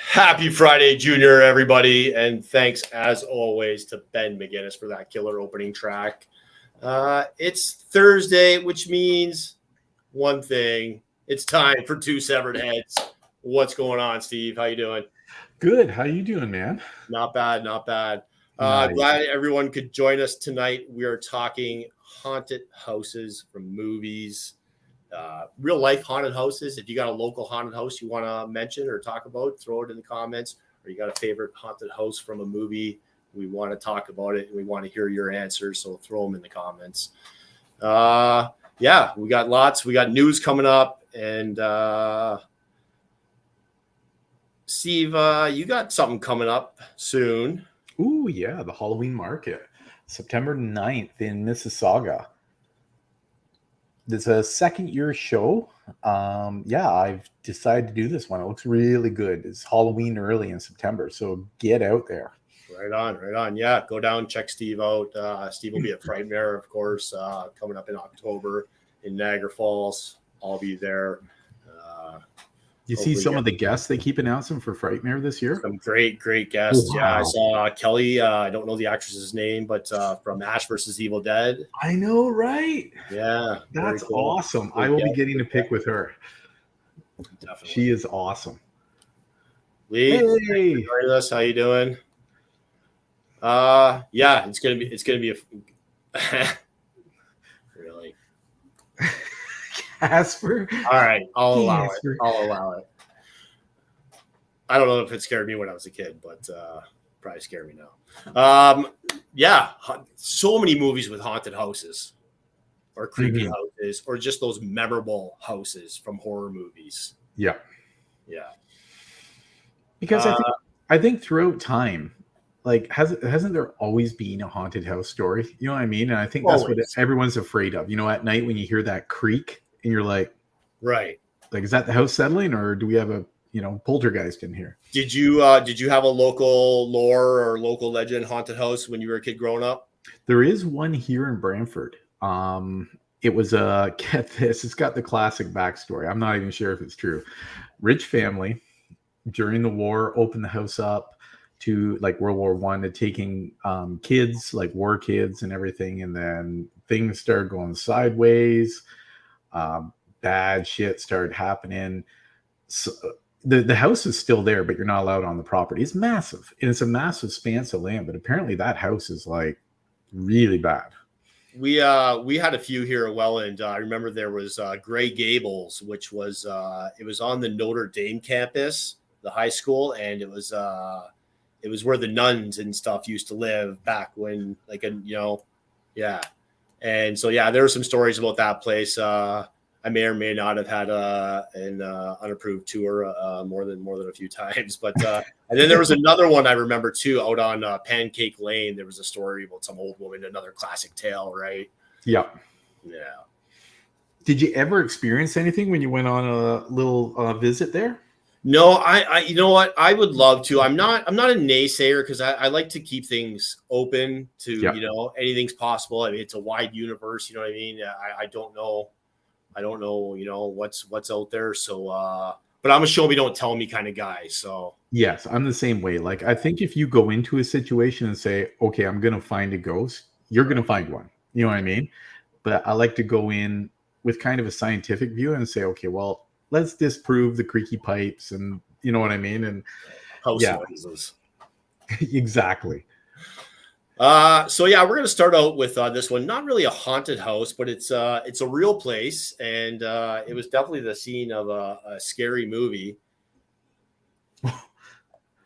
Happy Friday, Junior, everybody. And thanks, as always, to Ben McGinnis for that killer opening track. It's Thursday, which means one thing. It's time for Two Severed Heads. What's going on, Steve? How you doing? Good. How you doing, man? Not bad, not bad. Nice. Glad everyone could join us tonight. We are talking haunted houses from movies. Real life haunted houses. If you got a local haunted house you want to mention or talk about, throw it in the comments. Or you got a favorite haunted house from a movie, we want to talk about it and we want to hear your answers. So throw them in the comments. Yeah, we got lots. We got news coming up. And Steve, you got something coming up soon. Ooh, yeah, the Halloween market, September 9th in Mississauga. It's a second-year show. Yeah, I've decided to do this one. It looks really good. It's Halloween early in September, so get out there. Right on, right on. Yeah, go down, check Steve out. Steve will be at Frightmare, of course, coming up in October in Niagara Falls. I'll be there. You see some of the guests they keep announcing for Frightmare this year? Some great guests. Wow. Yeah, I saw Kelly. I don't know the actress's name, but from Ash versus Evil Dead. I know, right? Yeah. That's cool. awesome. I will be getting a pic with her. Definitely. She is awesome. Lee, hey. Joining us. How you doing? Yeah, it's gonna be a really. Casper. All right, I'll allow it. I don't know if it scared me when I was a kid, but probably scared me now. Yeah, so many movies with haunted houses or creepy houses or just those memorable houses from horror movies. Yeah. Because I think throughout time, like hasn't there always been a haunted house story? You know what I mean? And I think that's what everyone's afraid of. You know, at night when you hear that creak and you're like, right, like, is that the house settling or do we have a poltergeist in here? Did you have a local lore or local legend haunted house when you were a kid growing up? There is one here in Brantford. It was get this, it's got the classic backstory. I'm not even sure if it's true. Rich family during the war opened the house up to like World War I, to taking kids, like war kids and everything, and then things started going sideways. Bad shit started happening. So the house is still there, but you're not allowed on the property. It's massive, and it's a massive expanse of land, but apparently that house is like really bad. We had a few here at Welland. I remember there was Grey Gables, which was it was on the Notre Dame campus, the high school, and it was where the nuns and stuff used to live back when, like, yeah. And so yeah, there were some stories about that place. I may or may not have had an unapproved tour more than a few times, but and then there was another one I remember too out on Pancake Lane. There was a story about some old woman, another classic tale, right? Yeah. Yeah. Did you ever experience anything when you went on a little visit there? No, you know what? I would love to. I'm not a naysayer because I like to keep things open to, Yeah. anything's possible. I mean, it's a wide universe. You know what I mean? I don't know. I don't know, what's out there. So, but I'm a show me, don't tell me kind of guy. So, Yes, I'm the same way. Like, I think if you go into a situation and say, okay, I'm going to find a ghost, you're going to find one. You know what I mean? But I like to go in with kind of a scientific view and say, okay, well, let's disprove the creaky pipes and you know what I mean? And house yeah, noises. exactly. So yeah, we're gonna start out with this one. Not really a haunted house, but it's a real place, and it was definitely the scene of a scary movie.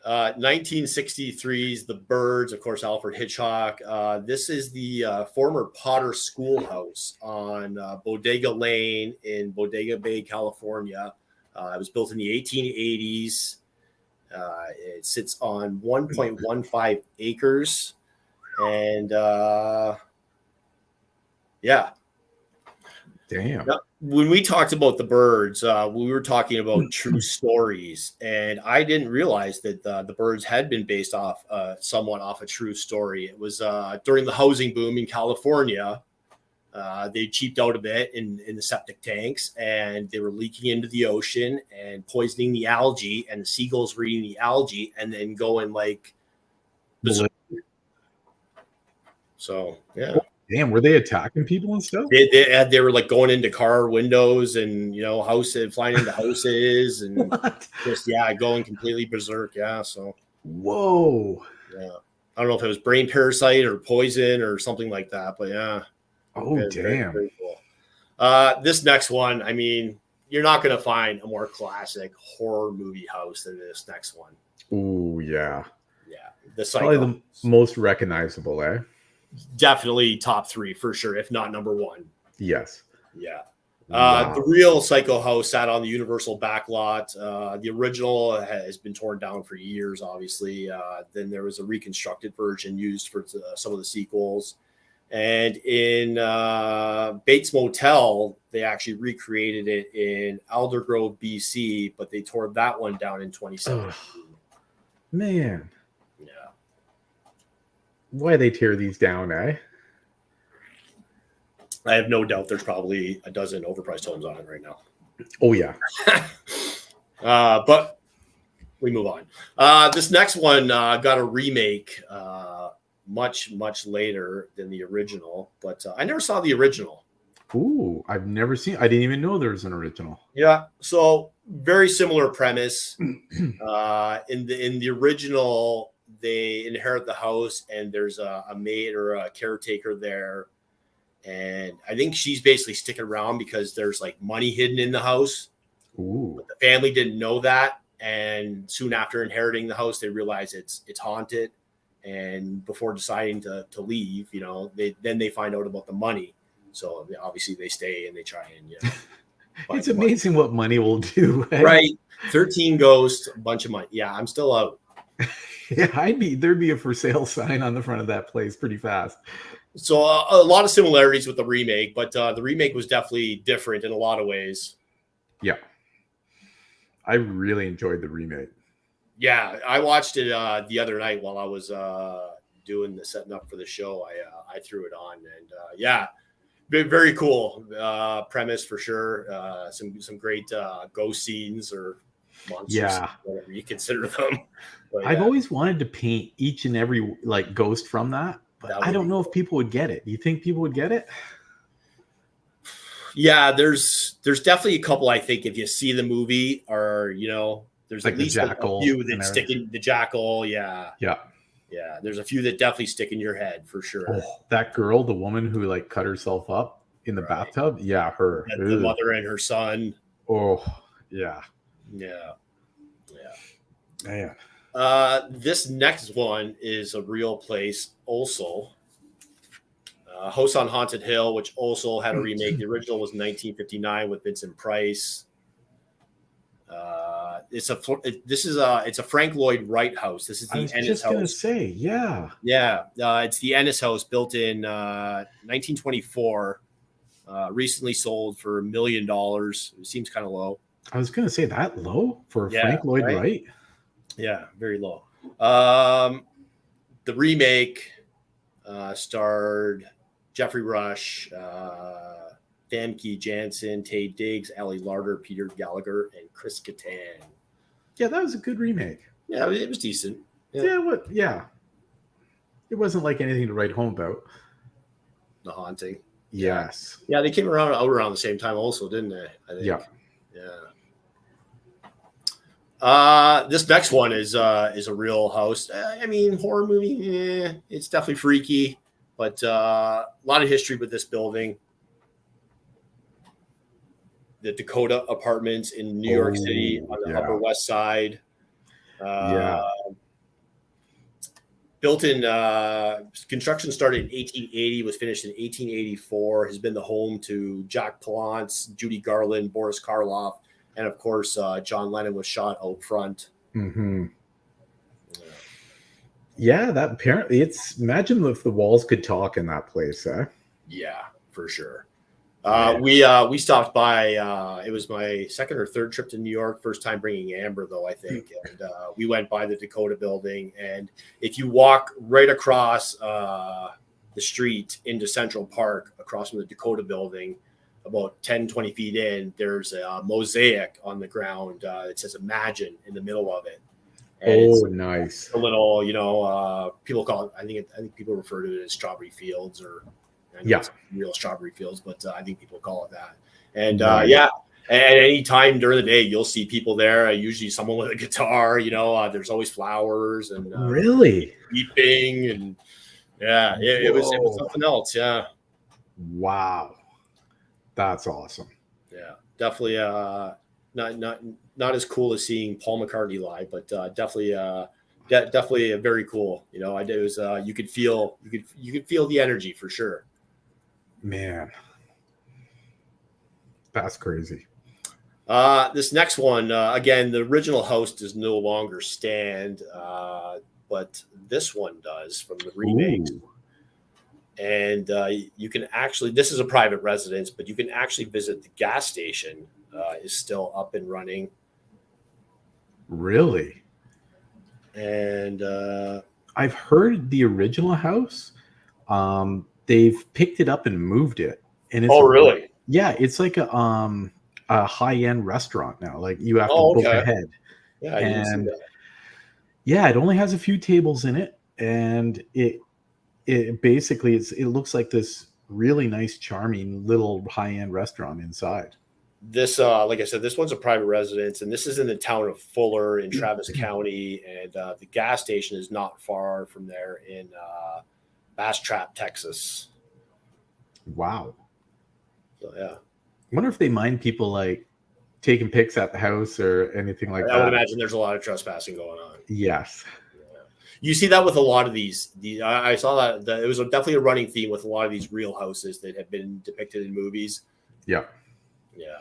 1963's The Birds, of course, Alfred Hitchcock. This is the former Potter Schoolhouse on Bodega Lane in Bodega Bay, California. It was built in the 1880s. It sits on 1.15 acres. And yeah. Damn. Now, when we talked about The Birds, we were talking about true stories, and I didn't realize that The Birds had been based off somewhat off a true story. It was during the housing boom in California. They cheaped out a bit in the septic tanks, and they were leaking into the ocean and poisoning the algae, and the seagulls were eating the algae and then going like berserk. So yeah. Damn, were they attacking people and stuff? They were like going into car windows and houses, flying into houses, and What? just going completely berserk. Yeah, so Whoa. yeah, I don't know if it was brain parasite or poison or something like that, but yeah. Oh, very, damn. very, very cool. This next one, I mean, you're not going to find a more classic horror movie house than this next one. Oh, yeah. Yeah, the Psycho. Probably the most recognizable, eh? Definitely top 3 for sure, if not number 1. Yes. Yeah. Wow. The real Psycho house sat on the Universal backlot. The original has been torn down for years, obviously. Then there was a reconstructed version used for some of the sequels. And in Bates Motel, they actually recreated it in Aldergrove, BC, but they tore that one down in 2017. Man. Yeah. Why they tear these down, eh? I have no doubt there's probably a dozen overpriced homes on it right now. Oh, yeah. But we move on. This next one got a remake much, much later than the original, but I never saw the original. Ooh, I've never seen. I didn't even know there was an original. Yeah, so very similar premise. In the original, they inherit the house, and there's a maid or a caretaker there, and I think she's basically sticking around because there's like money hidden in the house. Ooh. But the family didn't know that, and soon after inheriting the house, they realize it's haunted. And before deciding to leave, they find out about the money. So obviously they stay and they try and it's amazing what money will do. Eh? Right. 13 ghosts, a bunch of money. Yeah, I'm still out. Yeah, there'd be a for sale sign on the front of that place pretty fast. So a lot of similarities with the remake, but the remake was definitely different in a lot of ways. Yeah. I really enjoyed the remake. Yeah, I watched it the other night while I was doing the setting up for the show. I threw it on, and very cool premise for sure. Some great ghost scenes or monsters, whatever you consider them. But, I've always wanted to paint each and every like ghost from that, but I don't know if people would get it. Do you think people would get it? Yeah, there's definitely a couple. I think if you see the movie, or there's like at least a few that stick in the jackal. Yeah. There's a few that definitely stick in your head for sure. Oh, that girl, the woman who like cut herself up in the bathtub. Yeah, her. And the mother and her son. Oh, yeah. Man. This next one is a real place also. House on Haunted Hill, which also had a remake. The original was 1959 with Vincent Price. It's a Frank Lloyd Wright house. This is the Ennis house. I was just going to say, yeah. It's the Ennis house, built in 1924. Recently sold for $1 million. It seems kind of low. I was gonna say that low for Yeah, Frank Lloyd right. Wright. Yeah, very low. The remake starred Jeffrey Rush, Famke Janssen, Tay Diggs, Ali Larter, Peter Gallagher, and Chris Kattan. Yeah, that was a good remake. Yeah, it was decent. Yeah, Yeah, what? Yeah, it wasn't like anything to write home about. The Haunting. Yeah, Yes. yeah, they came around the same time, also, didn't they? I think. Yeah. Yeah. This next one is a real house. I mean, horror movie. It's definitely freaky, but a lot of history with this building. The Dakota Apartments in New York City Oh, on the Upper yeah. West Side. Uh, Yeah. Built in construction started in 1880, was finished in 1884. Has been the home to Jack Palance, Judy Garland, Boris Karloff, and of course John Lennon was shot out front. Mm-hmm. Yeah, that apparently it's imagine if the walls could talk in that place, eh? Yeah, for sure. Man. We stopped by. It was my second or third trip to New York. First time bringing Amber, though, I think. And we went by the Dakota Building. And if you walk right across the street into Central Park, across from the Dakota Building, about 10, 20 feet in, there's a mosaic on the ground that says "Imagine" in the middle of it. And Oh, it's nice. a little, people call it. I think people refer to it as Strawberry Fields, or I know Yeah. it's real Strawberry Fields, but I think people call it that. And Nice. yeah, at any time during the day, you'll see people there. Usually, someone with a guitar. There's always flowers and Really? weeping, and yeah, it was Whoa. something else. Yeah, Wow. That's awesome. yeah, definitely. Not as cool as seeing Paul McCartney live, but definitely very cool. I did. It was you could feel the energy for sure. Man. That's crazy. This next one, again, the original host does no longer stand, but this one does from the remake. Ooh. And you can actually, this is a private residence, but you can actually visit the gas station. Is still up and running. Really? And I've heard the original house. They've picked it up and moved it, and it's really? Yeah, it's like a high-end restaurant now. Like you have to book okay. ahead. Yeah, I didn't see And that. yeah, it only has a few tables in it, and it basically it looks like this really nice, charming little high-end restaurant inside. This, like I said, this one's a private residence, and this is in the town of Fuller in Travis County, and the gas station is not far from there in Bastrop, Texas. Wow. So yeah, I wonder if they mind people like taking pics at the house or anything like I that. would imagine there's a lot of trespassing going on. Yes. You see that with a lot of these. I saw that it was definitely a running theme with a lot of these real houses that have been depicted in movies. Yeah. Yeah.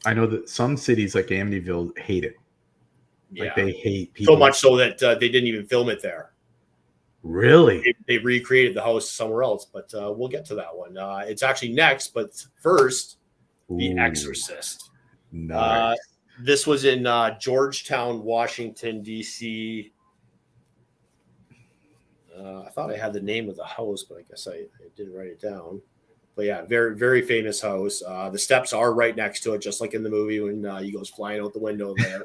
I know that some cities like Amityville hate it. Yeah. Like they hate people. So much so that they didn't even film it there. Really? They recreated the house somewhere else, but we'll get to that one. It's actually next, but first, The Exorcist. Nice. This was in Georgetown, Washington, D.C. I thought I had the name of the house, but I guess I didn't write it down. But yeah, very, very famous house. The steps are right next to it, just like in the movie when he goes flying out the window there.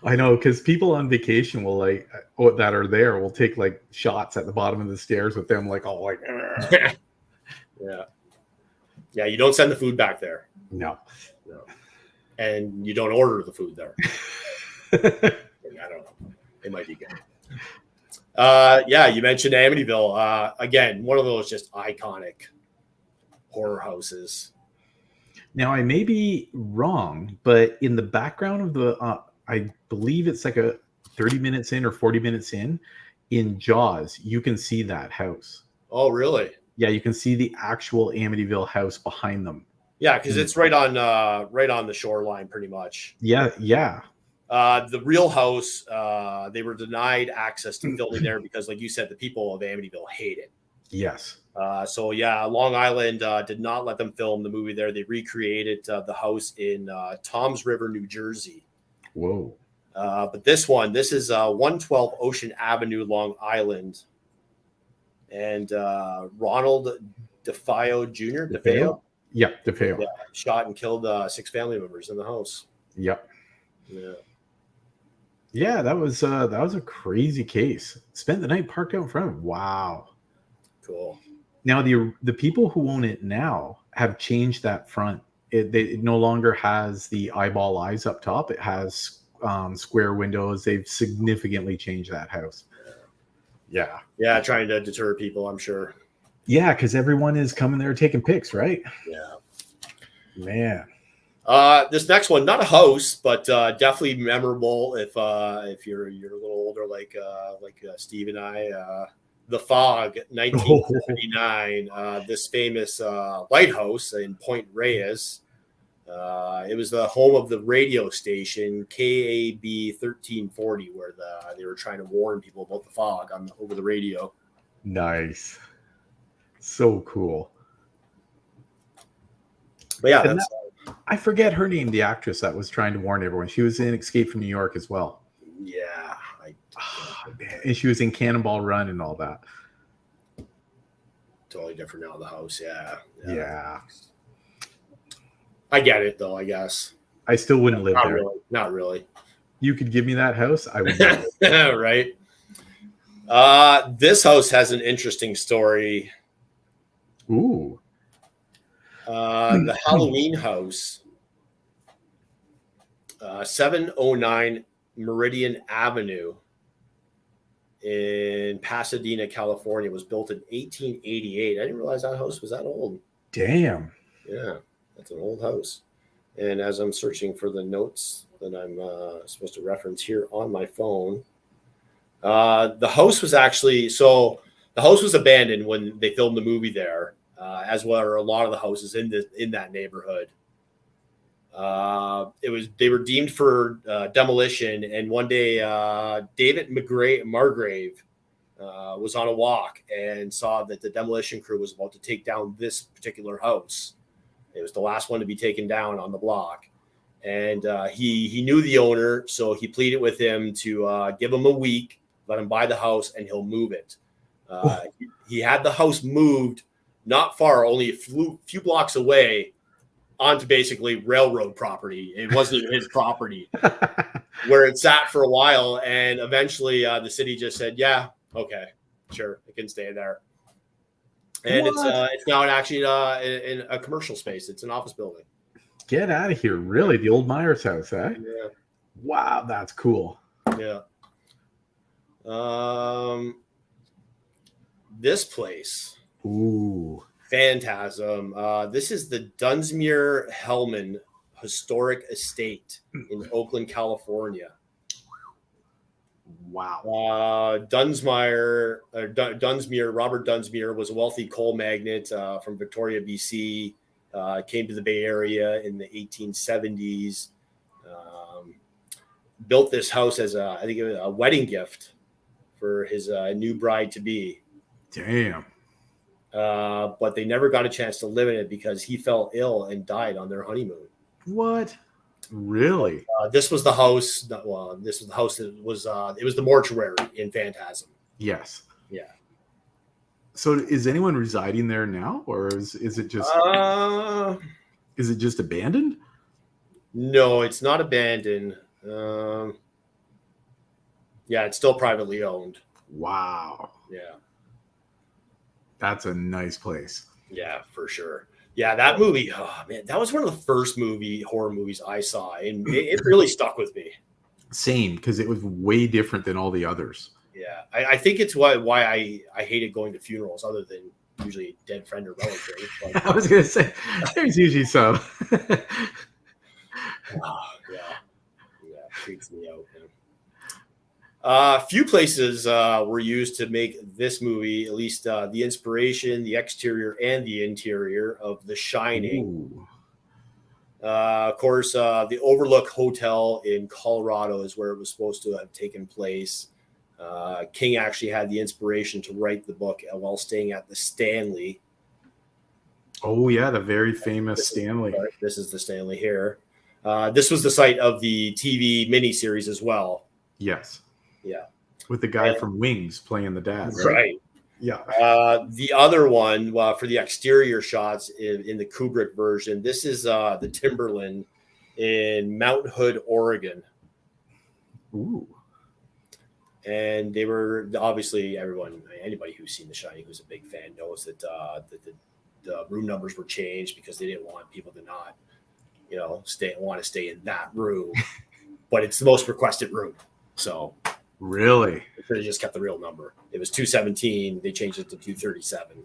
I know, because people on vacation will that are there will take like shots at the bottom of the stairs with them Yeah, you don't send the food back there. No. And you don't order the food there. I don't know. It might be good. Yeah, you mentioned Amityville. Again, one of those just iconic horror houses. Now, I may be wrong, but in the background of the, I believe it's like a 30 minutes in or 40 minutes in Jaws, you can see that house. Oh, really? Yeah, you can see the actual Amityville house behind them. Yeah, because it's right on the shoreline, pretty much. Yeah. The real house, they were denied access to filming there because, like you said, the people of Amityville hate it. Yes. So yeah, Long Island did not let them film the movie there. They recreated the house in Toms River, New Jersey. Whoa. But this is 112 Ocean Avenue, Long Island. And Ronald DeFeo Jr. DeFeo? Yep, DeFeo. Yeah, shot and killed 6 family members in the house. Yep. Yeah. Yeah, that was a crazy case. Spent the night parked out in front of it. Wow. Cool. Now the people who own it now have changed that front. It no longer has the eyeball eyes up top. It has square windows. They've significantly changed that house. Yeah. Yeah, trying to deter people, I'm sure. Yeah, because everyone is coming there taking pics, right? Yeah. Man. This next one, not a house, but definitely memorable if you're a little older, like Steve and I. The Fog, 1979. This famous lighthouse in Point Reyes. It was the home of the radio station KAB 1340, where they were trying to warn people about the fog over the radio. Nice. So cool. But yeah, I forget her name, the actress that was trying to warn everyone. She was in Escape from New York as well. Yeah. And she was in Cannonball Run and all that. Totally different now, the house. Yeah. I get it, though, I guess. I still wouldn't live there. Really. Not really. You could give me that house, I would not live. Right. This house has an interesting story. Ooh. The Halloween house, 709 Meridian Avenue in Pasadena, California, was built in 1888. I didn't realize that house was that old. Damn. Yeah, that's an old house. And as I'm searching for the notes that I'm supposed to reference here on my phone, the house was abandoned when they filmed the movie there. As well as a lot of the houses in that neighborhood. They were deemed for demolition, and one day David Margrave was on a walk and saw that the demolition crew was about to take down this particular house. It was the last one to be taken down on the block, and he knew the owner, so he pleaded with him to give him a week, let him buy the house, and he'll move it. He had the house moved not far, only a few blocks away, onto basically railroad property. It wasn't even his property, where it sat for a while, and eventually the city just said, "Yeah, okay, sure, it can stay there." And it's now actually in a commercial space. It's an office building. Get out of here! Really, the old Myers house, eh? Yeah. Wow, that's cool. Yeah. This place. Ooh. Phantasm. This is the Dunsmuir Hellman Historic Estate in Oakland, California. Wow. Dunsmuir, Robert Dunsmuir was a wealthy coal magnate from Victoria, BC. Came to the Bay Area in the 1870s. Built this house as I think it was a wedding gift for his new bride to be. Damn. But they never got a chance to live in it because he fell ill and died on their honeymoon. What? Really? This was the house. This was the house that was. It was the mortuary in Phantasm. Yes. Yeah. So, is anyone residing there now, or is it just? Is it just abandoned? No, it's not abandoned. Yeah, it's still privately owned. Wow. Yeah. That's a nice place. Yeah, for sure. Yeah, that movie, oh man, that was one of the first horror movies I saw, and it really stuck with me. Same, because it was way different than all the others. Yeah, I think it's why I hated going to funerals, other than usually a dead friend or relative. But, I was going to say, there's usually some. Yeah, freaks me out. Man. A few places were used to make this movie, at least the inspiration, the exterior, and the interior of The Shining. Of course, the Overlook Hotel in Colorado is where it was supposed to have taken place. King actually had the inspiration to write the book while staying at the Stanley. Oh yeah, the very famous Stanley. This is the Stanley here. This was the site of the TV miniseries as well. Yes. Yeah. With the guy from Wings playing the dad. Right. Yeah. The other one for the exterior shots in the Kubrick version, this is the Timberland in Mount Hood, Oregon. Ooh. And they were obviously anybody who's seen The Shining who's a big fan knows that the room numbers were changed because they didn't want people to not, want to stay in that room. But it's the most requested room. So really, they could have just kept the real number. It was 217. They changed it to 237.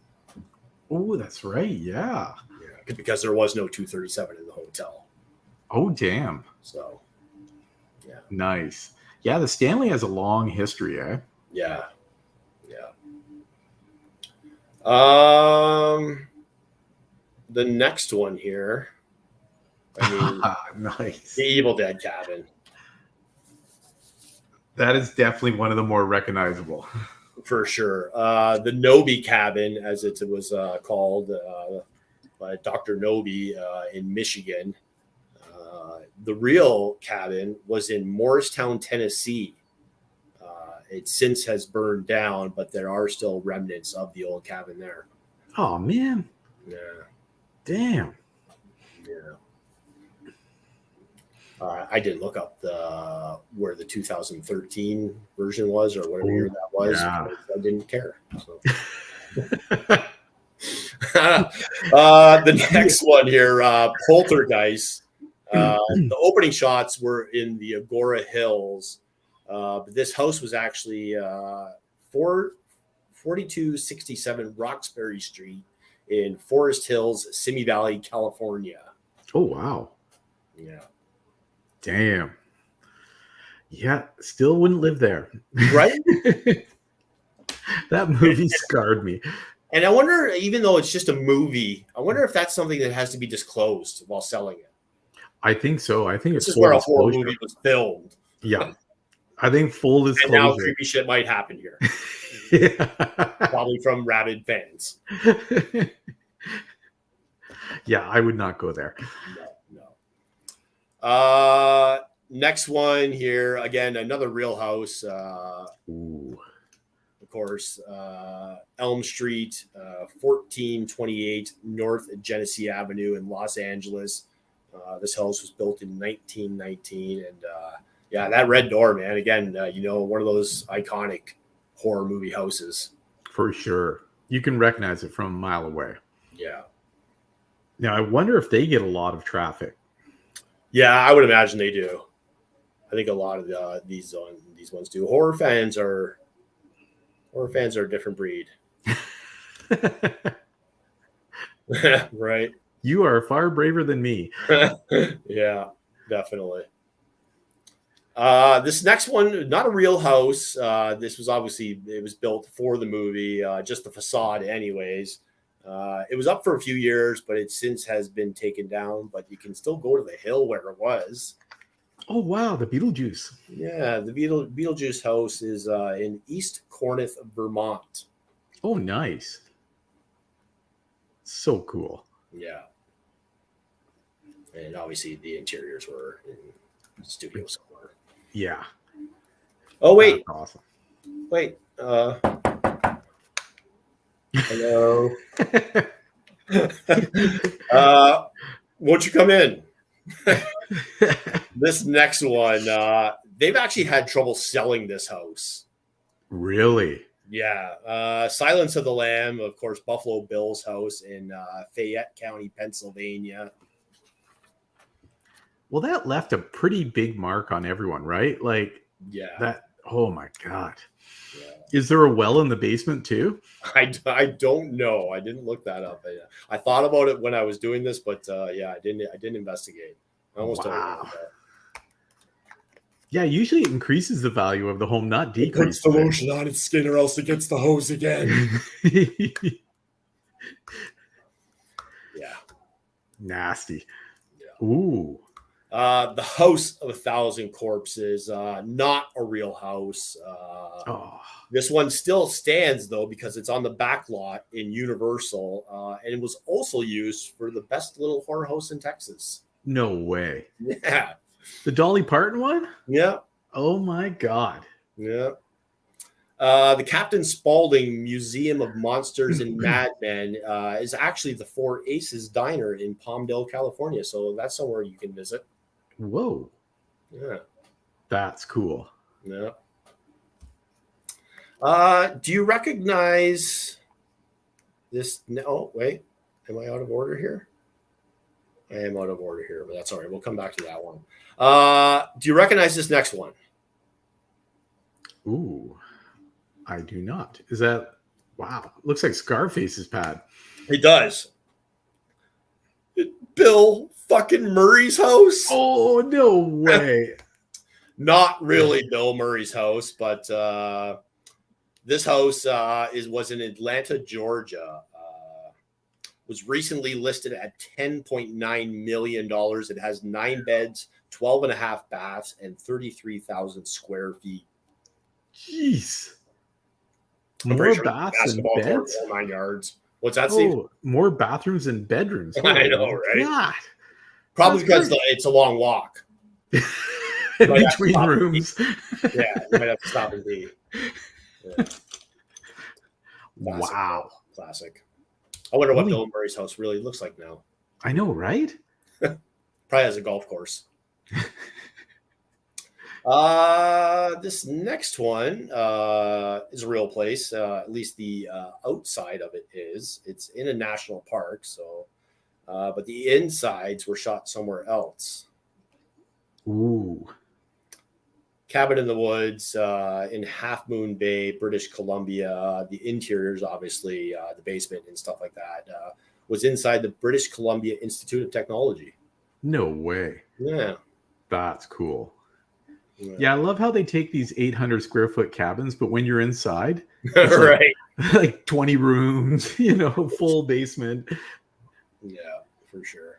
Oh, that's right. Yeah. Because there was no 237 in the hotel. Oh, damn. So, yeah. Nice. Yeah, the Stanley has a long history, eh? Yeah. The next one here. Nice. The Evil Dead cabin. That is definitely one of the more recognizable. For sure. The Nobi cabin, as it was called by Dr. Nobi in Michigan. The real cabin was in Morristown, Tennessee. It since has burned down, but there are still remnants of the old cabin there. Oh, man. Yeah. Damn. Yeah. I didn't look up where the 2013 version was or whatever year that was. Yeah. I didn't care. So. The next one here, Poltergeist. The opening shots were in the Agora Hills, but this house was actually 4267 Roxbury Street in Forest Hills, Simi Valley, California. Oh, wow. Yeah. Damn. Yeah, still wouldn't live there. Right? That movie scarred me. And I wonder, even though it's just a movie, I wonder if that's something that has to be disclosed while selling it. I think so. I think this is where a horror movie was filmed. Yeah. I think full disclosure. And now creepy shit might happen here. Yeah. Probably from rabid fans. Yeah, I would not go there. No. Next one here, again, another real house. Ooh. Of course, Elm Street, 1428 North Genesee Avenue in Los Angeles. This house was built in 1919. And yeah, that red door, man, again, one of those iconic horror movie houses. For sure. You can recognize it from a mile away. Yeah. Now, I wonder if they get a lot of traffic. Yeah, I would imagine they do. I think a lot of these ones do. Horror fans are a different breed. Right. You are far braver than me. Yeah, definitely. This next one, not a real house. This was obviously, it was built for the movie, just the facade anyways. It was up for a few years, but it since has been taken down, but you can still go to the hill where it was. Oh, wow. The Beetlejuice. Yeah. The Beetlejuice house is in East Corneth, Vermont. Oh, nice. So cool. Yeah. And obviously the interiors were in the studio somewhere. Yeah. Oh, wait. That's awesome. Wait. Hello. Won't you come in? This next one, they've actually had trouble selling this house. Really? Yeah. Silence of the Lamb, of course, Buffalo Bill's house in Fayette County, Pennsylvania. Well, that left a pretty big mark on everyone, right? Like, yeah. That. Oh my God. Yeah. Is there a well in the basement too? I don't know. I didn't look that up. I thought about it when I was doing this, but yeah, I didn't investigate. I almost don't know that. Yeah, usually it increases the value of the home, not decreases. It puts the lotion on its skin, or else it gets the hose again. Yeah. Yeah. Nasty. Yeah. Ooh. The House of a Thousand Corpses, not a real house. Oh, This one still stands though because it's on the back lot in Universal, and it was also used for the best little horror house in Texas. no way. Yeah, The Dolly Parton one? yeah, Oh my God. yeah. The Captain Spaulding Museum of Monsters and Madmen is actually the Four Aces Diner in Palmdale, California. So that's somewhere you can visit. Whoa. Yeah, That's cool. yeah. Do you recognize this? No, wait. Am I out of order here? I am out of order here, but that's all right. We'll come back to that one. Do you recognize this next one? Ooh, I do not. Is that wow? Looks like Scarface's pad. It does. Bill fucking Murray's house. Oh, no way. Not really Bill Murray's house, but this house was in Atlanta, Georgia. Was recently listed at $10.9 million. It has 9 beds, 12 and a half baths, and 33,000 square feet. Jeez. I'm More pretty sure baths and basketball court, beds? all 9 yards. What's that, Steve? Oh, more bathrooms and bedrooms. I know, Oh, right? God. Probably That's because great. it's a long walk. In Might have to between stop and rooms. Yeah, you might have to stop and pee. Yeah. Classic, Wow. classic. I wonder what Holy- Bill Murray's house really looks like now. I know, right? Probably has a golf course. This next one is a real place. At least the outside of it is. It's in a national park, so but the insides were shot somewhere else. Ooh. Cabin in the Woods in Half Moon Bay, British Columbia. The interiors, obviously, the basement and stuff like that, was inside the British Columbia Institute of Technology. No way. Yeah. That's cool. Yeah, I love how they take these 800 square foot cabins, but when you're inside, it's Right. like 20 rooms, full basement. Yeah, for sure.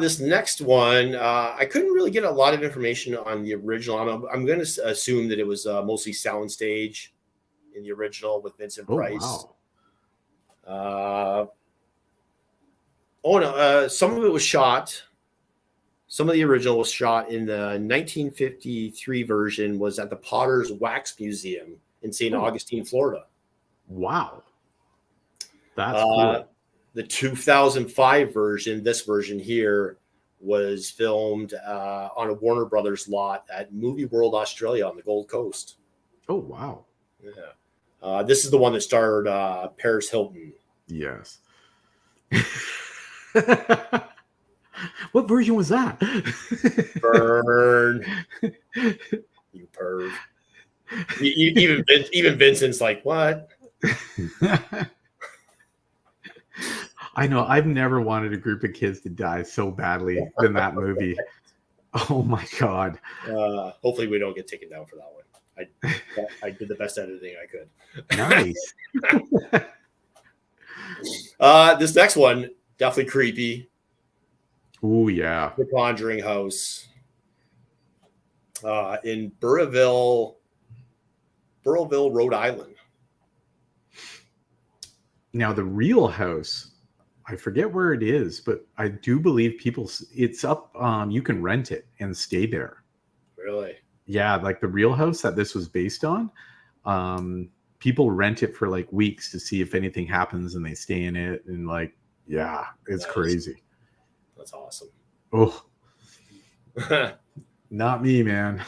This next one, I couldn't really get a lot of information on the original. I'm going to assume that it was mostly soundstage in the original with Vincent Oh, Price. wow. Some of it was shot. Some of the original was shot in the 1953 version was at the Potter's Wax Museum in St. Augustine, Florida. Wow. That's cool. The 2005 version, this version here, was filmed on a Warner Brothers lot at Movie World Australia on the Gold Coast. Oh, wow. Yeah. This is the one that starred Paris Hilton. Yes. What version was that? Burn. You perv. Even Vincent's like, what? I know. I've never wanted a group of kids to die so badly than that movie. Oh my God. Hopefully we don't get taken down for that one. I did the best editing I could. Nice. This next one, definitely creepy. Oh, yeah. The Conjuring House in Burrillville, Rhode Island. Now, the real house, I forget where it is, but I do believe it's up. You can rent it and stay there. Really? Yeah, like the real house that this was based on. People rent it for like weeks to see if anything happens and they stay in it. And like, yeah, it's crazy. That's awesome. Oh, not me, man.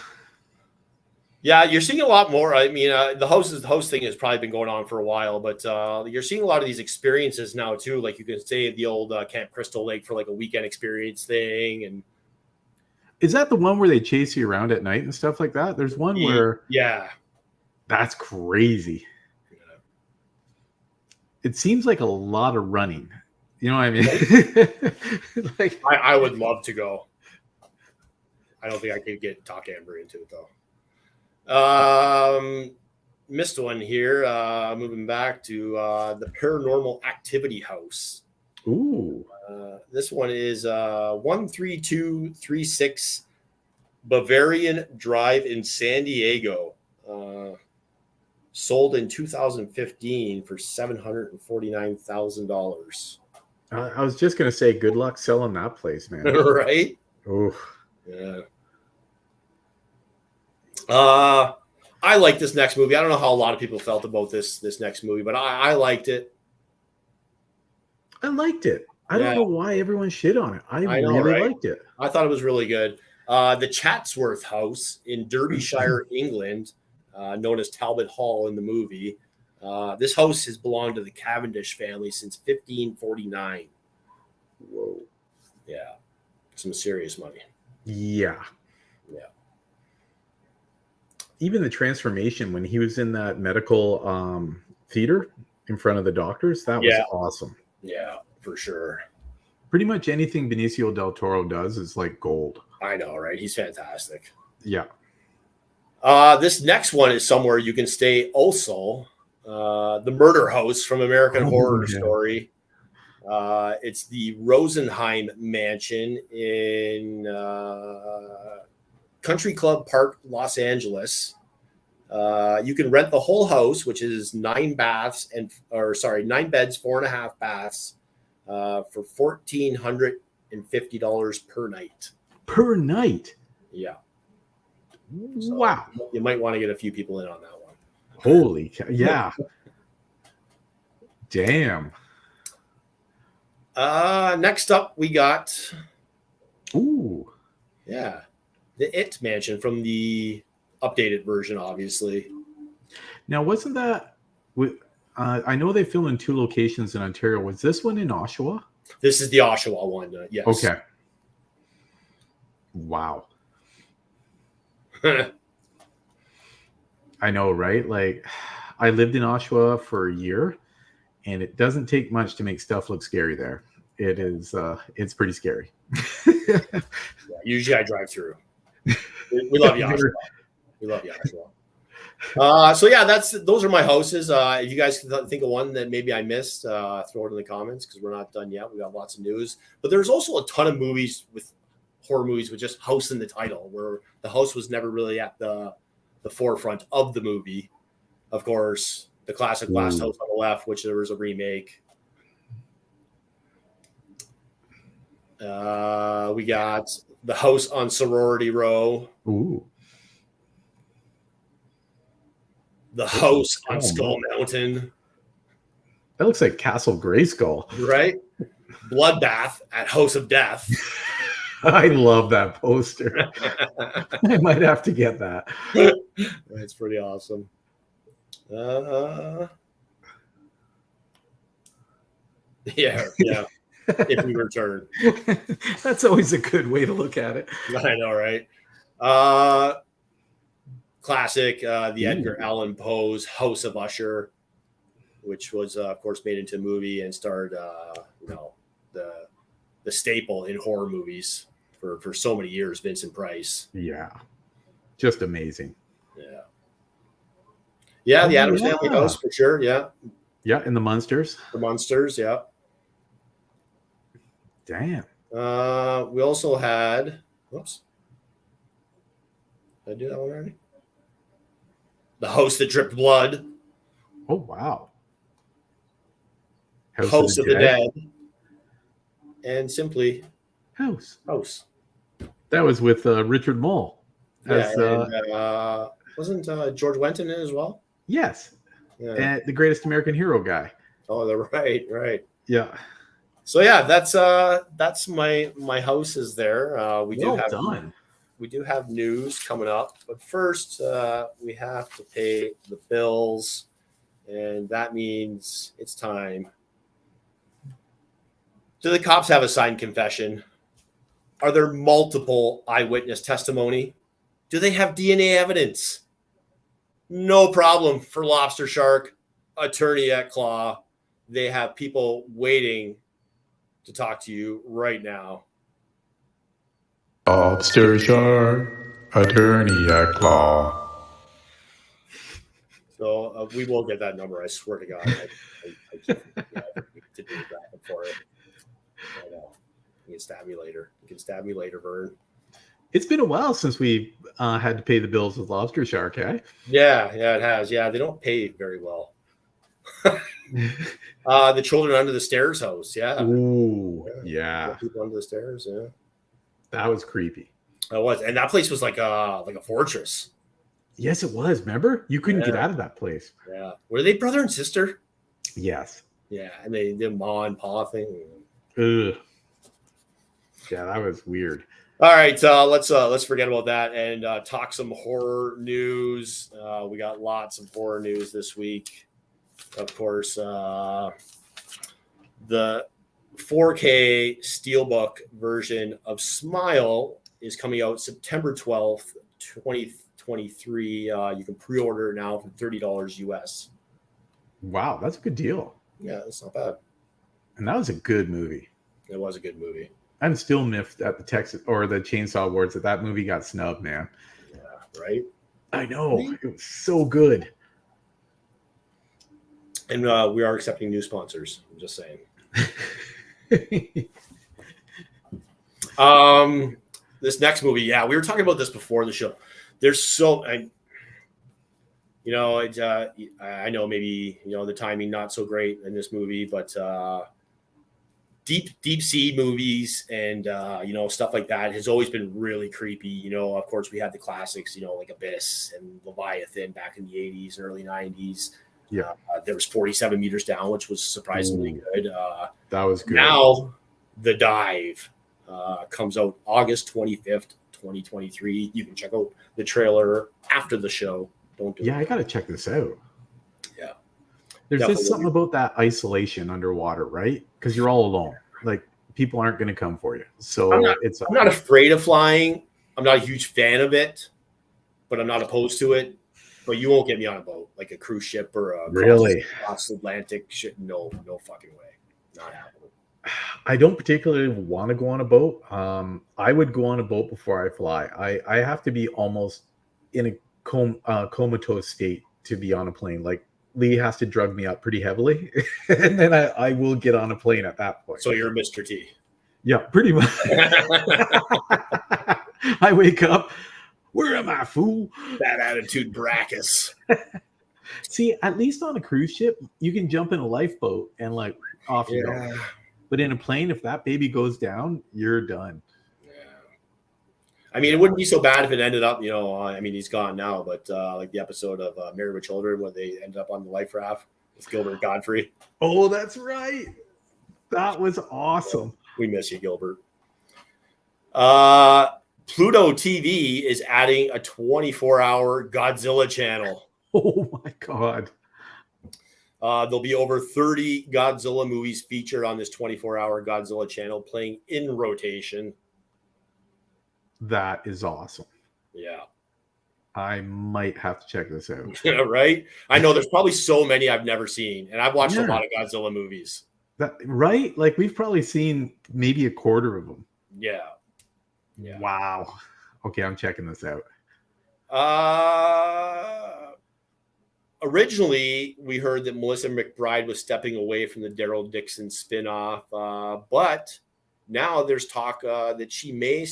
Yeah, you're seeing a lot more. I mean, the host thing has probably been going on for a while, but you're seeing a lot of these experiences now too. Like you can stay at the old Camp Crystal Lake for like a weekend experience thing. And is that the one where they chase you around at night and stuff like that? There's one where that's crazy. Yeah. It seems like a lot of running. You know what I mean? Like I would love to go. I don't think I could get Talk Amber into it though. Missed one here. Moving back to the Paranormal Activity House. Ooh. This one is 13236 Bavarian Drive in San Diego. Sold in 2015 for $749,000. I was just gonna say, good luck selling that place, man. Right? Oh, Yeah. I like this next movie. I don't know how a lot of people felt about this next movie, but I liked it. I liked it. I Yeah. don't know why everyone shit on it. I know, really right? liked it. I thought it was really good. The Chatsworth House in Derbyshire, England, known as Talbot Hall in the movie. This house has belonged to the Cavendish family since 1549. Whoa. Yeah, some serious money. Yeah. Yeah. Even the transformation when he was in that medical theater in front of the doctors, that was awesome. Yeah, for sure. Pretty much anything Benicio del Toro does is like gold. I know, right? He's fantastic. Yeah. This next one is somewhere you can stay also. The Murder House from American Horror Story. It's the Rosenheim Mansion in Country Club Park, Los Angeles. You can rent the whole house, which is 9 beds, 4.5 baths, for $1,450 per night. Per night? Yeah. So wow. You might want to get a few people in on that one. Holy cow. Yeah. Damn. Next up, we got. Ooh. Yeah. The It Mansion from the updated version, obviously. Now, wasn't that. I know they filmed in 2 locations in Ontario. Was this one in Oshawa? This is the Oshawa one, yes. Okay. Wow. I know, right? Like, I lived in Oshawa for a year, and it doesn't take much to make stuff look scary there. It is, it's pretty scary. Yeah, usually I drive through. We love you, Oshawa. We love you, Oshawa. So yeah, those are my houses. If you guys can think of one that maybe I missed, throw it in the comments because we're not done yet. We got lots of news, but there's also a ton of movies with horror movies with just house in the title, where the house was never really at the forefront of the movie. Of course, the classic Last House on the Left, which there was a remake. We got The House on Sorority Row. Ooh. The House on Skull Mountain. That looks like Castle Grayskull. Right? Bloodbath at House of Death. I love that poster. I might have to get that. It's pretty awesome. Yeah. If we return. That's always a good way to look at it. I know, right? Classic, the Edgar Allan Poe's House of Usher, which was, of course, made into a movie and starred, the staple in horror movies for so many years, Vincent Price. Yeah, just amazing. Yeah, the Addams Family House for sure. Yeah, and the Munsters. The Munsters. Yeah. Damn. We also had. Whoops. Did I do that one already? The House That Dripped Blood. Oh wow. House of the Dead. And simply House. That was with Richard Mole. Wasn't George Wenton in it as well? Yes. Yeah. And the Greatest American Hero guy. Oh, they're right. Yeah. So yeah, that's my houses there. We do have news coming up, but first we have to pay the bills, and that means it's time. Do the cops have a signed confession? Are there multiple eyewitness testimony? Do they have DNA evidence? No problem for Lobster Shark, attorney at Claw. They have people waiting to talk to you right now. Lobster Shark, attorney at Claw. So we will get that number. I swear to God. I keep to do that for it. I know. You can stab me later. You can stab me later, Vern. It's been a while since we had to pay the bills with Lobster Shark, eh? Yeah, it has. Yeah, they don't pay very well. The Children Under the Stairs house. Yeah. Ooh, yeah. People under the stairs. Yeah. That was creepy. It was, and that place was like a fortress. Yes, it was. Remember? You couldn't get out of that place. Yeah. Were they brother and sister? Yes. Yeah, and they did ma and pa thing. Ugh. Yeah, that was weird. All right, let's forget about that and talk some horror news. We got lots of horror news this week. Of course, the 4K Steelbook version of Smile is coming out September 12th, 2023. You can pre-order it now for $30 US. Wow, that's a good deal. Yeah, that's not bad. And that was a good movie. It was a good movie. I'm still miffed at the Texas or the Chainsaw Awards that movie got snubbed, man. Yeah, right? I know. It was so good. And we are accepting new sponsors. I'm just saying. This next movie, yeah, we were talking about this before the show. There's so, I know maybe the timing not so great in this movie, but deep sea movies and stuff like that has always been really creepy. Of course, we had the classics, like Abyss and Leviathan back in the 80s and early 90s. Yeah, there was 47 Meters Down, which was surprisingly good. That was good. Now, The Dive comes out August 25th, 2023. You can check out the trailer after the show. Don't do it. I got to check this out. Yeah. There's Definitely. just something about that isolation underwater, right? Because you're all alone. Like, people aren't going to come for you. So I'm not afraid of flying. I'm not a huge fan of it, but I'm not opposed to it. But you won't get me on a boat, like a cruise ship or a cross Atlantic shit. No fucking way. Not happening. I don't particularly want to go on a boat. I would go on a boat before I fly. I have to be almost in a comatose state to be on a plane. Like, Lee has to drug me up pretty heavily, and then I will get on a plane at that point. So you're Mr. T. Yeah, pretty much. I wake up. Where am I, fool? That attitude, Brackus. See, at least on a cruise ship, you can jump in a lifeboat and like off you go. But in a plane, if that baby goes down, you're done. Yeah. I mean, it wouldn't be so bad if it ended up, he's gone now, but like the episode of Married with Children where they ended up on the life raft with Gilbert Godfrey. Oh, that's right. That was awesome. We miss you, Gilbert. Pluto TV is adding a 24-hour Godzilla channel. Oh my God. There'll be over 30 Godzilla movies featured on this 24-hour Godzilla channel playing in rotation. That is awesome. Yeah. I might have to check this out. Right? I know there's probably so many I've never seen, and I've watched a lot of Godzilla movies. Right? Like, we've probably seen maybe a quarter of them. Yeah. Wow. Okay, I'm checking this out. Originally, we heard that Melissa McBride was stepping away from the Daryl Dixon spinoff, but now there's talk that she may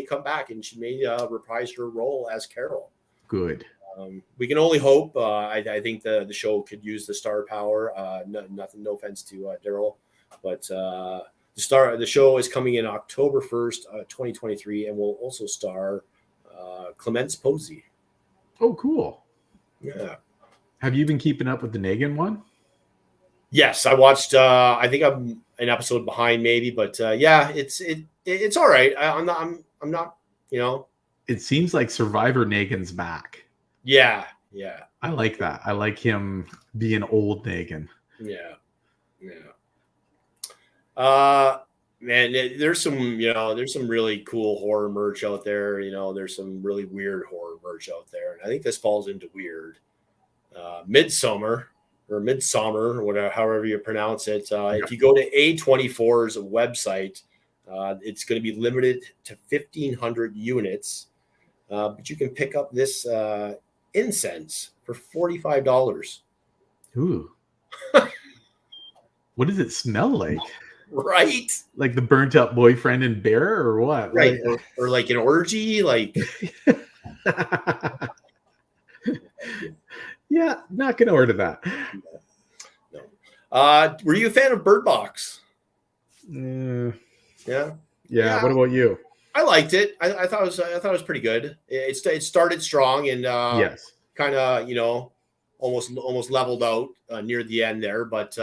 come back and she may reprise her role as Carol. Good. We can only hope. I think the show could use the star power. No offense to Daryl, but the show is coming in October 1st, 2023, and will also star Clemence Posey. Oh, cool. Yeah. Have you been keeping up with the Negan one? Yes, I watched. I think I'm an episode behind, maybe, but it's all right. I'm not. It seems like Survivor Negan's back. Yeah. I like that. I like him being old Negan. Yeah. Man, there's some really cool horror merch out there. There's some really weird horror merch out there, and I think this falls into weird. Midsummer or whatever, however you pronounce it. If you go to A24's website, it's going to be limited to 1,500 units, but you can pick up this incense for $45. Ooh. What does it smell like? Right. Like the burnt up boyfriend in Bear or what? Right. Or like an orgy, like Yeah, not gonna order that. no. Were you a fan of Bird Box? Uh, Yeah. yeah. What about you? I liked it. I thought it was pretty good. It started strong and Yes. kind of almost leveled out near the end there. But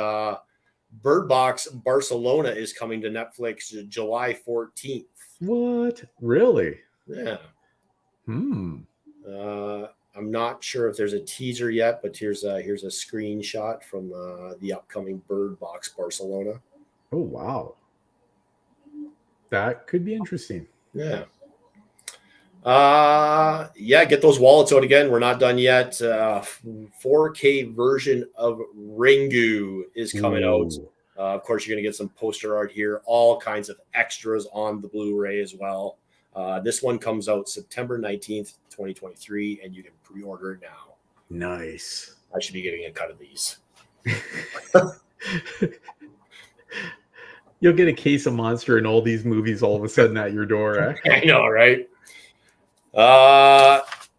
Bird Box Barcelona is coming to Netflix July 14th. What? Really? Yeah. I'm not sure if there's a teaser yet, but here's a screenshot from the upcoming Bird Box Barcelona. Oh wow. That could be interesting. Yeah. Get those wallets out again. We're not done yet. 4K version of Ringu is coming out. Ooh. Of course, you're going to get some poster art here, all kinds of extras on the Blu-ray as well. This one comes out September 19th, 2023, and you can pre-order it now. Nice. I should be getting a cut of these. You'll get a case of Monster and all these movies all of a sudden at your door. Eh? I know, right?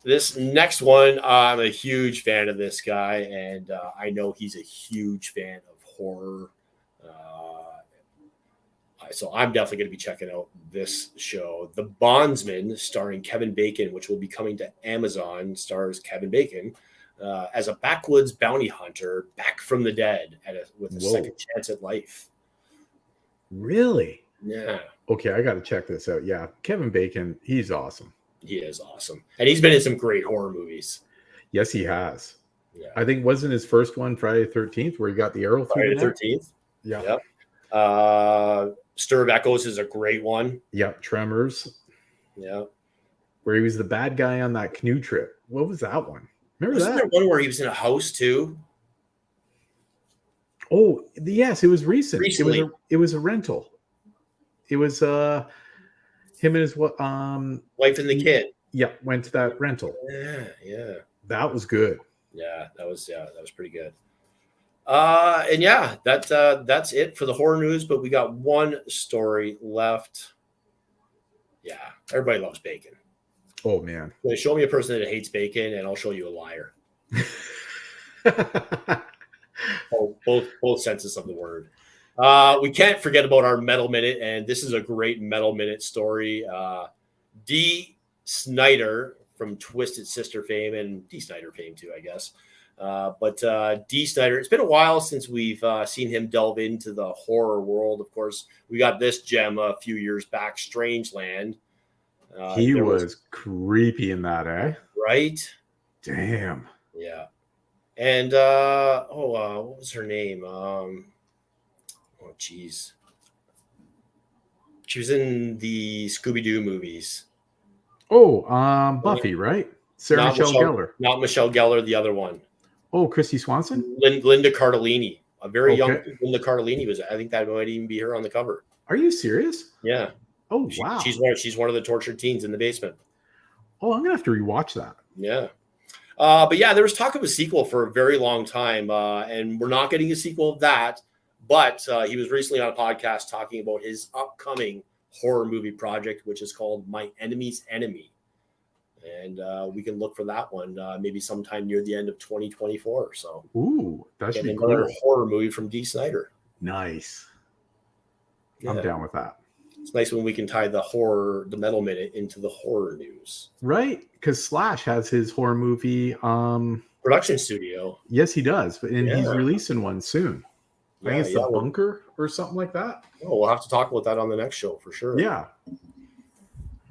This next one, I'm a huge fan of this guy, and I know he's a huge fan of horror. So I'm definitely going to be checking out this show, The Bondsman, starring Kevin Bacon, which will be coming to Amazon. Stars Kevin Bacon as a backwoods bounty hunter back from the dead with a second chance at life. Really? Yeah. Okay, I got to check this out. Yeah, Kevin Bacon, he's awesome. He is awesome. And he's been in some great horror movies. Yes, he has. Yeah. I think wasn't his first one Friday the 13th where he got the arrow through Friday the 13th. Yeah. Yep. Stir of Echoes is a great one. Yep. Tremors. Yeah. Where he was the bad guy on that canoe trip. What was that one? Remember Wasn't that? there one where he was in a house too? Oh, yes, it was recent. Recently. It was a rental. It was him and his Wife and the kid. Yeah, went to that rental. Yeah. That was good. Yeah, that was pretty good. And yeah, that's it for the horror news, but we got one story left. Yeah, everybody loves bacon. Oh man. So show me a person that hates bacon and I'll show you a liar. Both senses of the word. We can't forget about our Metal Minute, and this is a great Metal Minute story. Dee Snider from Twisted Sister fame and Dee Snider fame too, I guess. But Dee Snider, it's been a while since we've seen him delve into the horror world. Of course, we got this gem a few years back, Strangeland. He was creepy in that, eh? Right? Damn. Yeah. And what was her name? Geez. She was in the Scooby-Doo movies. Oh, Buffy, right? Sarah Not Michelle Gellar. Not Michelle Gellar, the other one. Oh, Christy Swanson? Linda Cardellini. A very young Okay. Linda Cardellini was. I think that might even be her on the cover. Are you serious? Yeah. Oh, wow. She's one of the tortured teens in the basement. Oh, I'm gonna have to rewatch that. Yeah. But yeah, there was talk of a sequel for a very long time, and we're not getting a sequel of that. But he was recently on a podcast talking about his upcoming horror movie project, which is called My Enemy's Enemy. And we can look for that one maybe sometime near the end of 2024. So, Ooh, that should be another cool. horror movie from Dee Snider. Nice. Yeah. I'm down with that. It's nice when we can tie the Metal Minute into the horror news. Right? Because Slash has his horror movie. Production studio. Yes, he does, and he's Yeah. releasing one soon. I think it's the Bunker or something like that. Oh, we'll have to talk about that on the next show for sure. Yeah.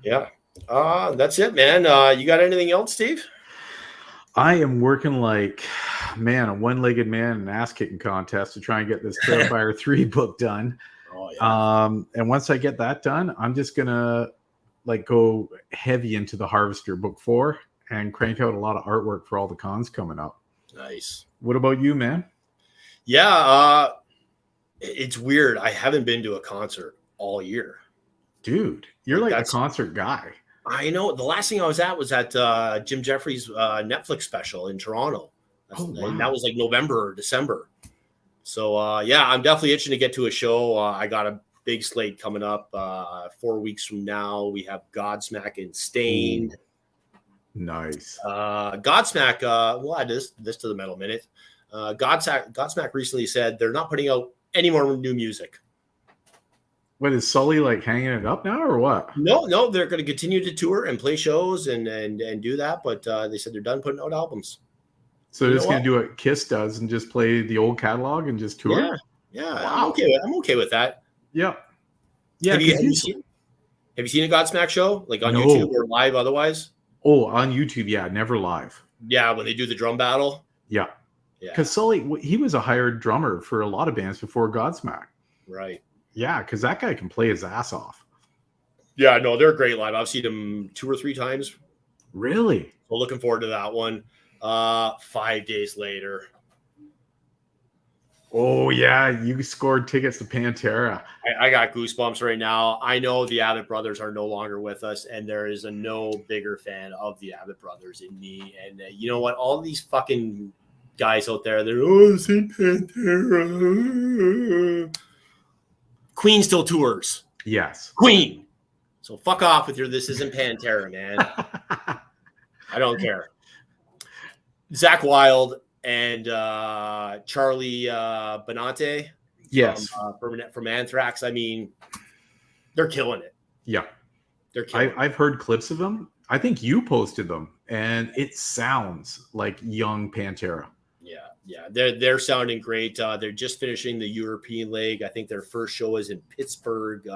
Yeah. That's it, man. You got anything else, Steve? I am working like, man, a one-legged man in an ass-kicking contest to try and get this Terrifier 3 book done. Oh, yeah. And once I get that done, I'm just gonna go heavy into the Harvester book 4 and crank out a lot of artwork for all the cons coming up. Nice. What about you, man? Yeah. It's weird. I haven't been to a concert all year. Dude, you're like a That's- concert guy. I know. The last thing I was at Jim Jeffries' Netflix special in Toronto. Oh, wow. And that was like November or December. So yeah, I'm definitely itching to get to a show. I got a big slate coming up. 4 weeks from now, we have Godsmack and Stained. Nice. Godsmack, we'll add this to the metal minute. Godsmack recently said they're not putting out any more new music. What is Sully like hanging it up now or what? No, they're going to continue to tour and play shows and do that, but they said they're done putting out albums. So they're just going to do what Kiss does and just play the old catalog and just tour? Yeah. Wow. I'm okay with that. Yeah. Yeah. Have you seen a Godsmack show, like on No. YouTube or live otherwise? Oh, on YouTube, yeah, never live. Yeah, when they do the drum battle. Yeah. Yeah, Because Sully, he was a hired drummer for a lot of bands before Godsmack. right. Yeah, because that guy can play his ass off. Yeah, no, they're great live. I've seen them 2 or 3 times. Really? So looking forward to that one. 5 days later. Oh, yeah, you scored tickets to Pantera. I got goosebumps right now. I know the Abbott brothers are no longer with us, and there is a no bigger fan of the Abbott brothers in me. And you know what? All these fucking guys out there, they're Saint Pantera. Queen still tours. Yes. Queen. So fuck off with your "this isn't Pantera," man. I don't care. Zach Wilde and Charlie Benante. Yes. From Anthrax. I mean, they're killing it. Yeah. They're killing it. I've heard clips of them. I think you posted them, and it sounds like young Pantera. Yeah. They're sounding great. They're just finishing the European leg. I think their first show is in Pittsburgh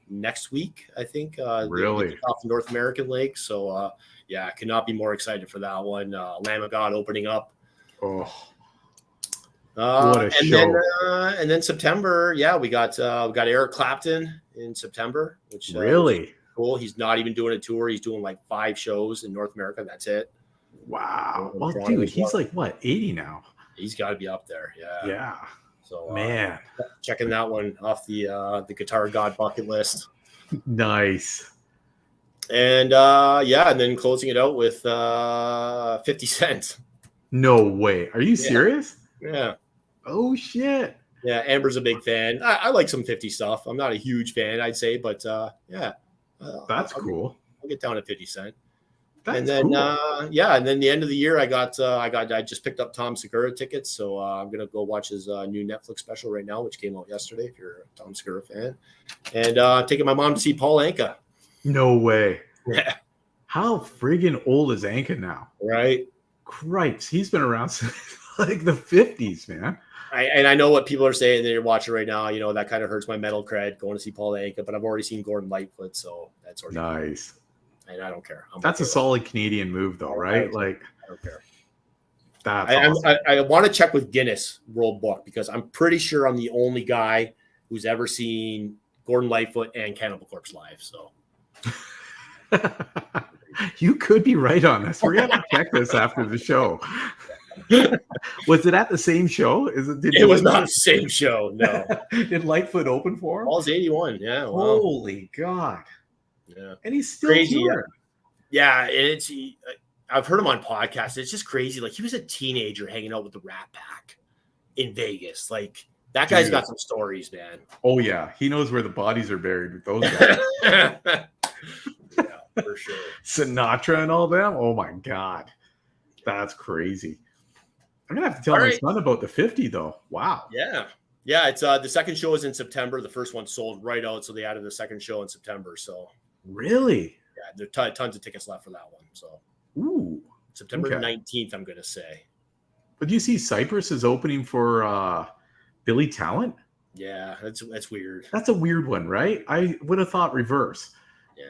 next week. I think. Really? Off the North American leg. So yeah, I could not be more excited for that one. Lamb of God opening up. Oh. What a show. And then September, yeah, we got Eric Clapton in September, which Really? cool. He's not even doing a tour. He's doing like 5 shows in North America. That's it. Wow. Well, Toronto dude, as he's well. like what, 80 now? He's got to be up there. Yeah. Yeah. So Man. checking that one off the Guitar God bucket list. Nice. And yeah, and then closing it out with 50 Cent. No way. Are you serious? Yeah. Oh shit. Yeah, Amber's a big fan. I like some 50 stuff. I'm not a huge fan, I'd say, but yeah. That's I'll cool. I'll get down to 50 Cent. That's And then cool. yeah, and then the end of the year I just picked up Tom Segura tickets, so I'm gonna go watch his new Netflix special right now, which came out yesterday if you're a Tom Segura fan. And taking my mom to see Paul Anka. No way. Yeah. How friggin' old is Anka now? Right. Cripes. He's been around since like the 50s, man. I know what people are saying they're watching right now. You know, that kind of hurts my metal cred going to see Paul Anka, but I've already seen Gordon Lightfoot, so that's sort of Nice. and I don't care. That's a solid Canadian move, though, right? Like, I don't care. that's awesome. I want to check with Guinness World Book because I'm pretty sure I'm the only guy who's ever seen Gordon Lightfoot and Cannibal Corpse live. So You could be right on this. We're gonna check this after the show. Was it at the same show? it was not the same show. No, Did Lightfoot open for him? Paul's 81. Yeah, wow. Holy God! Yeah, And he's still crazy. touring. Yeah, and I've heard him on podcasts. It's just crazy. Like he was a teenager hanging out with the Rat Pack in Vegas. Like that guy's Dude. got some stories, man. Oh yeah, he knows where the bodies are buried with those guys. Yeah, for sure. Sinatra and all them. Oh my God, that's crazy. I'm gonna have to tell All my right. son about the 50 though. Wow. Yeah. It's the second show is in September. The first one sold right out, so they added the second show in September. So Really? yeah, there are tons of tickets left for that one. So Ooh. September Okay. 19th, I'm gonna say. But do you see Cypress is opening for Billy Talent? Yeah, that's weird. That's a weird one, right? I would have thought reverse. Yeah,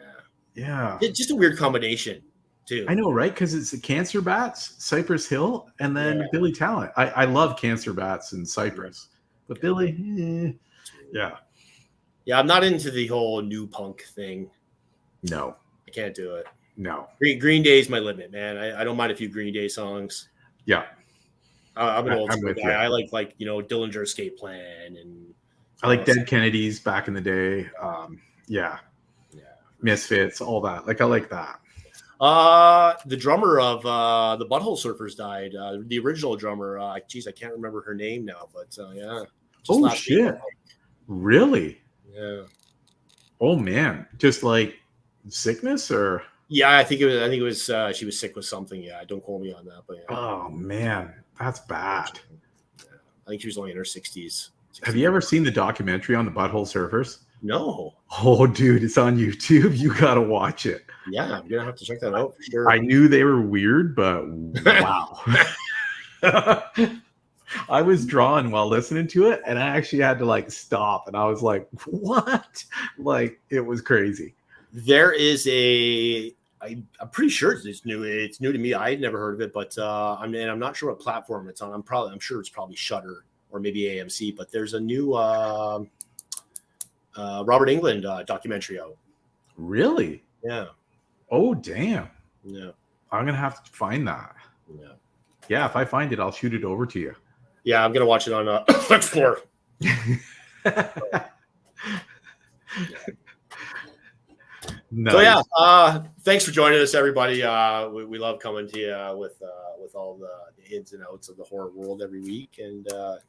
Yeah. it's just a weird combination too. I know, right? Because it's the Cancer Bats, Cypress Hill, and then Yeah. Billy Talent. I love Cancer Bats and Cypress, but Billy, yeah, Yeah, I'm not into the whole new punk thing. no, I can't do it. no, Green Day is my limit, man. I don't mind a few Green Day songs. yeah. I'm an old I'm school with guy. you. I like Dillinger Escape Plan and I like Dead Kennedys back in the day. Yeah, yeah. Misfits, all that. Like I like that. The drummer of the Butthole Surfers died. The original drummer. Geez, I can't remember her name now, but yeah. Just Oh last week, shit! Really? yeah. Oh man, just like sickness or? Yeah, I think it was. She was sick with something. Yeah, don't quote me on that, but yeah. Oh man, that's bad. I think she was only in her 60s. Have you ever seen the documentary on the Butthole Surfers? No. Oh, dude, it's on YouTube. You gotta watch it. Yeah, I'm gonna have to check that out for sure. I knew they were weird, but wow. I was drawn while listening to it, and I actually had to like stop, and I was like, "What?" Like it was crazy. There is I'm pretty sure it's new. It's new to me. I had never heard of it, but I'm not sure what platform it's on. I'm sure it's probably Shudder or maybe AMC. But there's a new Robert Englund documentary out. Really? Yeah. Oh, damn. Yeah. I'm gonna have to find that. Yeah. Yeah, if I find it, I'll shoot it over to you. Yeah, I'm gonna watch it on Explore. Nice. So yeah, thanks for joining us, everybody. We love coming to you with all the ins and outs of the horror world every week and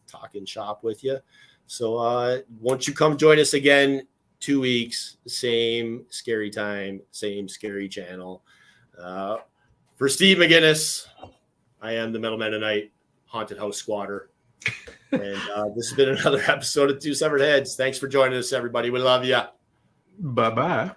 talking shop with you. So once you come join us again, 2 weeks, same scary time, same scary channel. For Steve McGinnis, I am the Metal Mennonite Haunted House Squatter. And this has been another episode of Two Severed Heads. Thanks for joining us, everybody. We love you. Bye-bye.